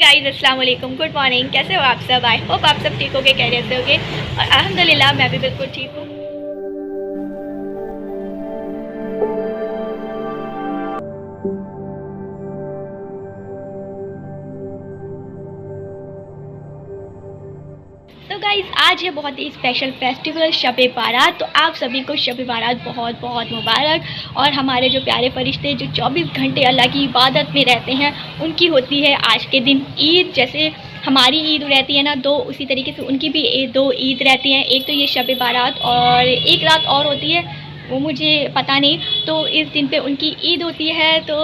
Guys अस्सलाम वालेकुम, good morning. कैसे हो आप सब? आई होप आप सब ठीक होगे, खैरियत से होगे। और अल्हम्दुलिल्लाह मैं भी बिल्कुल ठीक हूँ। तो गाइस आज है बहुत ही स्पेशल फेस्टिवल शब बारात। तो आप सभी को शब बारात बहुत बहुत मुबारक। और हमारे जो प्यारे फरिश्ते जो 24 घंटे अल्लाह की इबादत में रहते हैं, उनकी होती है आज के दिन ईद। जैसे हमारी ईद रहती है ना, दो, उसी तरीके से उनकी भी दो ईद रहती हैं। एक तो ये शब बारात और एक रात और होती है, वो मुझे पता नहीं। तो इस दिन पे उनकी ईद होती है। तो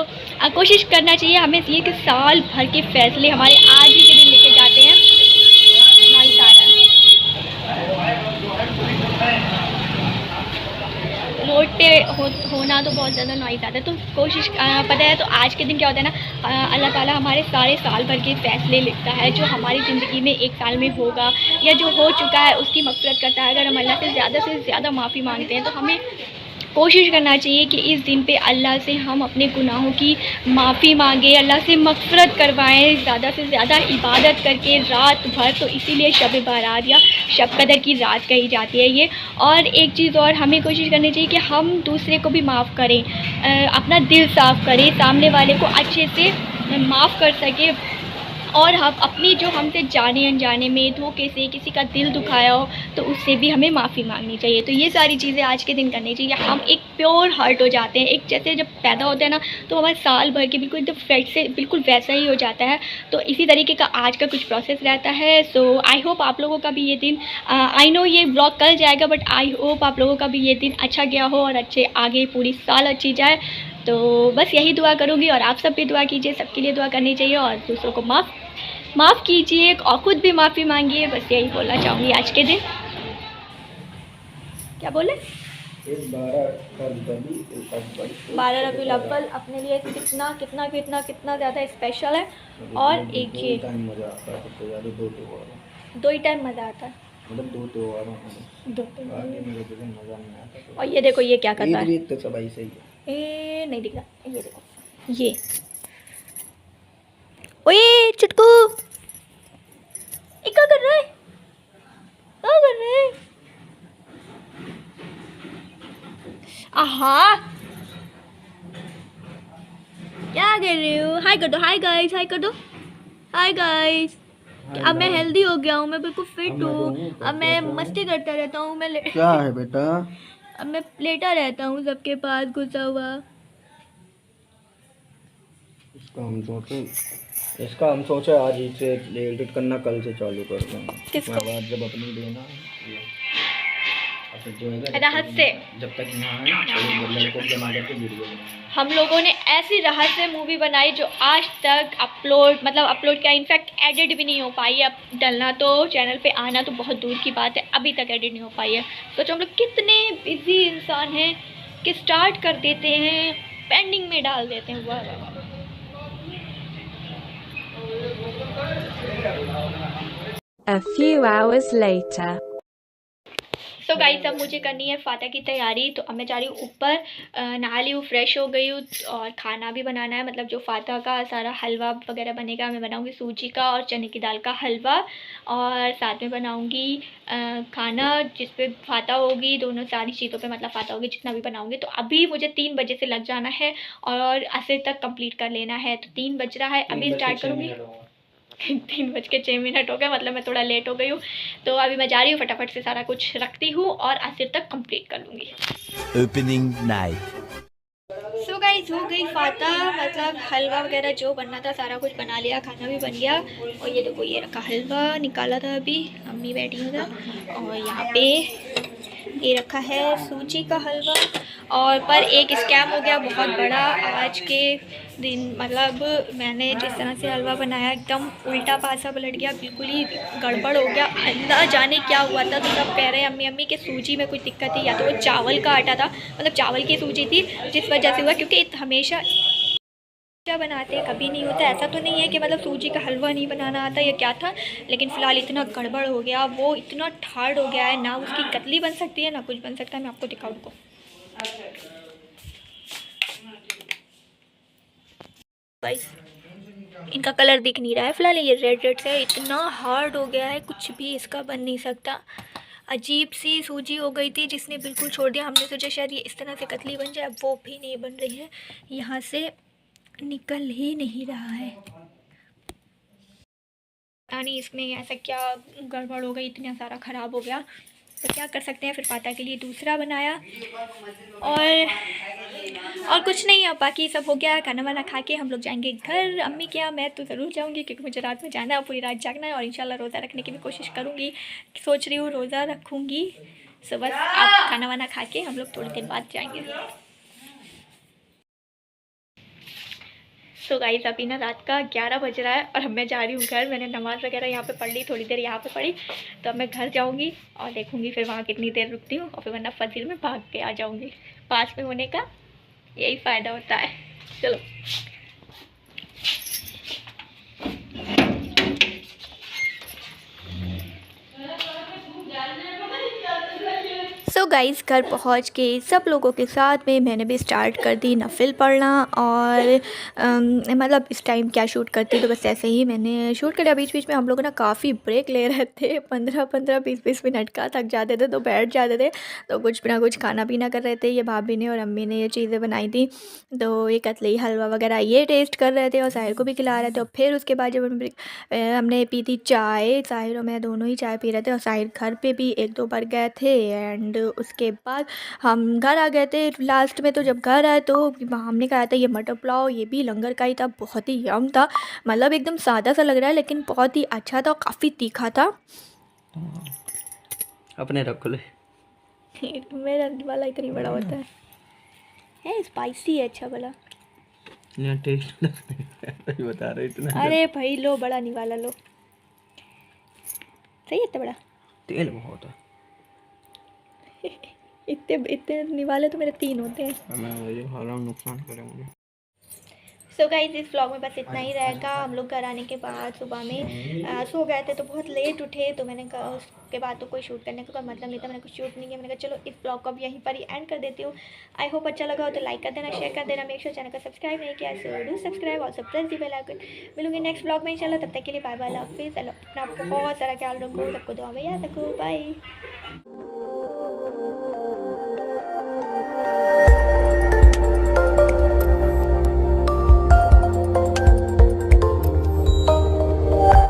कोशिश करना चाहिए हमें ये कि साल भर के फैसले हमारे आज ही के दिन लेके जाते हैं। नॉइस आ रहा है रोड पे होना तो बहुत ज़्यादा नॉइज़ आता है। तो कोशिश पता है, तो आज के दिन क्या होता है ना, अल्लाह ताला हमारे सारे साल भर के फ़ैसले लिखता है जो हमारी ज़िंदगी में एक साल में होगा या जो हो चुका है उसकी मग़फ़िरत करता है। अगर हम अल्लाह से ज़्यादा माफ़ी मांगते हैं तो हमें कोशिश करना चाहिए कि इस दिन पे अल्लाह से हम अपने गुनाहों की माफ़ी मांगें, अल्लाह से मग़फ़िरत करवाएं, ज़्यादा से ज़्यादा इबादत करके रात भर। तो इसीलिए शब बारात या शब कदर की रात कही जाती है ये। और एक चीज़ और हमें कोशिश करनी चाहिए कि हम दूसरे को भी माफ़ करें, अपना दिल साफ़ करें, सामने वाले को अच्छे से माफ़ कर सकें। और हम अपनी जो हमसे जाने अनजाने में धोखे से किसी का दिल दुखाया हो तो उससे भी हमें माफ़ी मांगनी चाहिए। तो ये सारी चीज़ें आज के दिन करनी चाहिए। हम एक प्योर हार्ट हो जाते हैं, एक जैसे जब पैदा होते हैं ना तो हमारे साल भर के बिल्कुल एकदम फ्रेश से बिल्कुल वैसा ही हो जाता है। तो इसी तरीके का आज का कुछ प्रोसेस रहता है। सो आई होप आप लोगों का भी ये दिन, आई नो ये ब्लॉग कल जाएगा, बट आई होप आप लोगों का भी ये दिन अच्छा गया हो और अच्छे आगे पूरी साल अच्छी जाए। तो बस यही दुआ करूँगी और आप सब भी दुआ कीजिए, सबके लिए दुआ करनी चाहिए और दूसरों को माफ़ कीजिए और ख़ुद भी माफ़ी मांगिए। बस यही बोलना चाहूँगी आज के दिन। क्या बोले? 12 रबीउल अव्वल अपने लिए कितना कितना कितना कितना ज़्यादा स्पेशल है। और एक ये दो ही टाइम मज़ा आता है, मतलब दो और ये देखो ये क्या करता है, तो सब ऐसे ही है। ए नहीं दिख रहा, ये देखो ये। ओए चुटकू, क्या कर रहा है, क्या कर रहे हैं? आहा क्या कर रहे हो? हाय कर दो, हाय गाइस, हाय कर दो, हाय गाइस। अब मैं हेल्दी हो गया हूँ, मैं बिल्कुल फिट हूँ। अब मैं मस्ती करता रहता हूँ। मैं क्या है बेटा? अब मैं लेटा रहता हूँ सबके पास घुसा हुआ। इसका हम सोचे आज ही से एडिट करना, कल से चालू कर देंगे। किसको? बाद जब अपनी देना राहत से जब तक लड़कों के बना करके वीडियो बनाएंगे। हम लोगों ने ऐसी राहत से मूवी बनाई जो आज तक अपलोड क्या, इनफैक्ट एडिट भी नहीं हो पाई है। अब डलना तो चैनल पे आना तो बहुत दूर की बात है, अभी तक एडिट नहीं हो पाई है। सोचो हम लोग कितने बिजी इंसान हैं कि स्टार्ट कर देते हैं, पेंडिंग में डाल देते हैं। वाह। A few hours later. तो गाइस अब मुझे करनी है फ़ाता की तैयारी। तो अब मैं जा रही हूँ ऊपर, नहा ली हूँ, फ्रेश हो गई हूँ और खाना भी बनाना है। मतलब जो फ़ाता का सारा हलवा वगैरह बनेगा, मैं बनाऊँगी सूजी का और चने की दाल का हलवा। और साथ में बनाऊँगी खाना जिस पे फ़ाता होगी, दोनों सारी चीज़ों पे मतलब फ़ाता होगी जितना भी बनाऊँगी। तो अभी मुझे 3 बजे से लग जाना है और असर तक कंप्लीट कर लेना है। तो 3 बज रहा है, अभी स्टार्ट करूँगी। 3:06 हो गए, मतलब मैं थोड़ा लेट हो गई हूँ। तो अभी मैं जा रही हूँ, फटाफट से सारा कुछ रखती हूँ और आखिर तक कंप्लीट कर लूँगी। Opening night. सो गाइस हो गई फ़ाता, मतलब हलवा वगैरह जो बनना था सारा कुछ बना लिया, खाना भी बन गया। और ये देखो ये रखा हलवा, निकाला था अभी, अम्मी बैठी हुई था। और यहाँ पे ये रखा है सूजी का हलवा। और पर एक स्कैम हो गया बहुत बड़ा आज के दिन। मतलब मैंने जिस तरह से हलवा बनाया एकदम उल्टा पासा पलट गया, बिल्कुल ही गड़बड़ हो गया। अल्लाह जाने क्या हुआ था। तो सब कह रहे हैं अम्मी अम्मी कि सूजी में कुछ दिक्कत थी, या तो वो चावल का आटा था, मतलब चावल की सूजी थी जिस वजह से हुआ। क्योंकि हमेशा क्या बनाते हैं कभी नहीं होता, ऐसा तो नहीं है कि मतलब सूजी का हलवा नहीं बनाना आता या क्या था। लेकिन फ़िलहाल इतना गड़बड़ हो गया, वो इतना हार्ड हो गया है ना, उसकी कतली बन सकती है ना कुछ बन सकता है। मैं आपको दिखाऊँ को गाइस, इनका कलर दिख नहीं रहा है फिलहाल, ये रेड रेड से इतना हार्ड हो गया है, कुछ भी इसका बन नहीं सकता। अजीब सी सूजी हो गई थी जिसने बिल्कुल छोड़ दिया। हमने सोचा शायद ये इस तरह से कतली बन जाए, वो भी नहीं बन रही है, यहाँ से निकल ही नहीं रहा है। पता नहीं इसमें ऐसा क्या गड़बड़ हो गई, इतना सारा ख़राब हो गया, तो क्या कर सकते हैं। फिर पाता के लिए दूसरा बनाया और कुछ नहीं। अब बाकी सब हो गया, खाना वाना खा के हम लोग जाएंगे घर अम्मी के यहाँ। मैं तो ज़रूर जाऊँगी क्योंकि मुझे रात में जाना है, पूरी रात जागना है और इंशाल्लाह रोज़ा रखने की भी कोशिश करूँगी। सोच रही हूँ रोज़ा रखूँगी। सो बस अब खाना वाना खा के हम लोग थोड़ी देर बाद जाएंगे। सो गाइस अभी ना रात का 11 बज रहा है और मैं जा रही हूँ घर। मैंने नमाज़ वगैरह यहाँ पे पढ़ ली, थोड़ी देर यहाँ पे पढ़ी, तो अब मैं घर जाऊँगी और देखूँगी फिर वहाँ कितनी देर रुकती हूँ, और फिर वरना फजर में भाग के आ जाऊँगी। पास में होने का यही फ़ायदा होता है। चलो सो गाइस घर पहुंच के सब लोगों के साथ में मैंने भी स्टार्ट कर दी नफिल पढ़ना। और मतलब इस टाइम क्या शूट करती तो बस ऐसे ही मैंने शूट किया। बीच बीच में हम लोग ना काफ़ी ब्रेक ले रहे थे, 15-15 20-20 मिनट का। थक जाते थे तो बैठ जाते थे, तो कुछ ना कुछ खाना पीना कर रहे थे। ये भाभी ने और अम्मी ने ये चीज़ें बनाई थी, तो ये कतली हलवा वगैरह ये टेस्ट कर रहे थे और साहिर को भी खिला रहे थे। और फिर उसके बाद जब हमने पी थी चाय, साहिर और मैं दोनों ही चाय पी रहे थे, और साहिर घर पे भी 1-2 बार गए थे। एंड उसके बाद हम घर आ गए थे लास्ट में। तो जब घर आए तो हमने खाया था ये मटर पुलाव, ये भी लंगर का ही था, बहुत ही यम था। मतलब एकदम सादा सा लग रहा है लेकिन बहुत ही अच्छा था और काफ़ी तीखा था। अपने रख ले। मेरा वाला इतनी बड़ा होता है स्पाइसी है, अच्छा वाला यहाँ टेस्ट बता रहे इतना। अरे भाई लो, बड़ा नहीं वाला लो, सही है, इतना बड़ा तेल बहुत है। इतने निवाले तो मेरे 3 होते हैं। मैं वही खा रहा हूँ, नुकसान करेंगे। सो गाइस इस व्लॉग में बस इतना ही रहेगा। हम लोग घर आने के बाद सुबह में सो गए थे तो बहुत लेट उठे, तो मैंने कहा उसके बाद तो कोई शूट करने का कोई मतलब नहीं था, मैंने कुछ शूट नहीं किया। मैंने कहा चलो इस व्लॉग को अब यहीं पर ही एंड कर देती हूँ। आई होप अच्छा लगा हो तो लाइक कर देना, शेयर कर देना, मेक श्योर चैनल को सब्सक्राइब नहीं किया so do subscribe, also press the bell icon. मिलूंगी नेक्स्ट व्लॉग में इंशाल्लाह, तब तक के लिए बाय बाय, अल्लाह हाफिज़। अपना बहुत सारा ख्याल रखो, सबको दुआ में याद रखो, बाय।